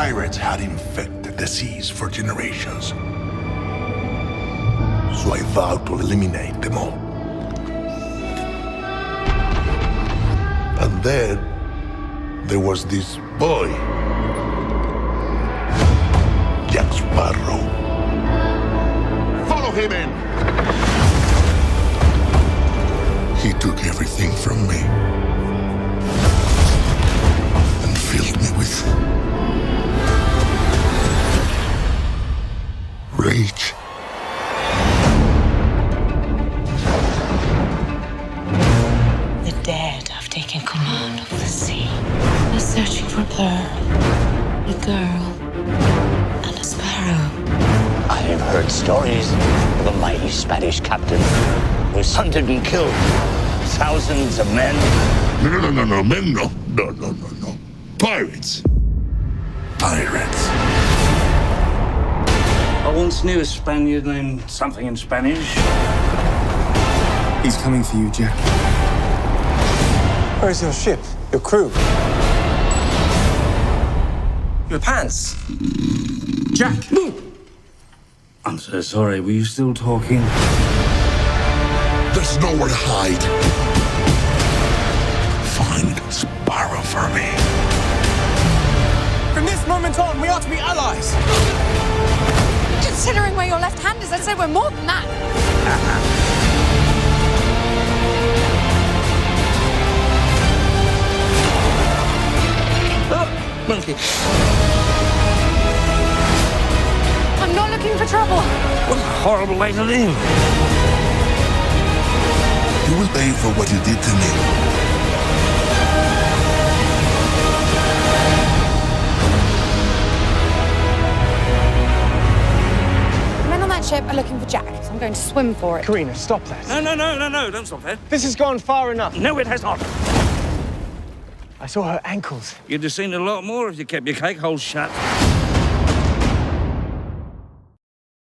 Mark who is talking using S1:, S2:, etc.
S1: Pirates had infected the seas for generations. So I vowed to eliminate them all. And then there was this boy, Jack Sparrow. Follow him in! He took everything from me and filled me with rage.
S2: The dead have taken command of the sea. They're searching for a pearl, a girl, and a sparrow.
S3: I have heard stories of a mighty Spanish captain who hunted and killed thousands of men.
S1: No, men, no. Pirates. Pirates.
S4: I once knew a Spaniard named something in Spanish.
S5: He's coming for you, Jack.
S6: Where's your ship? Your crew? Your pants?
S5: Jack!
S4: I'm so sorry, were you still talking?
S1: There's nowhere to hide. Find Sparrow for me.
S6: From this moment on, we are to be allies.
S7: Considering where your left hand is, I'd say we're more than that.
S4: Monkey.
S7: I'm not looking for trouble.
S4: What a horrible way to live.
S1: You will pay for what you did to me.
S7: The men on that ship are looking for Jack, so I'm going to swim for it.
S6: Karina, stop that.
S4: No, don't stop that.
S6: This has gone far enough.
S4: No, it has not.
S6: I saw her ankles.
S4: You'd have seen a lot more if you kept your cake hole shut.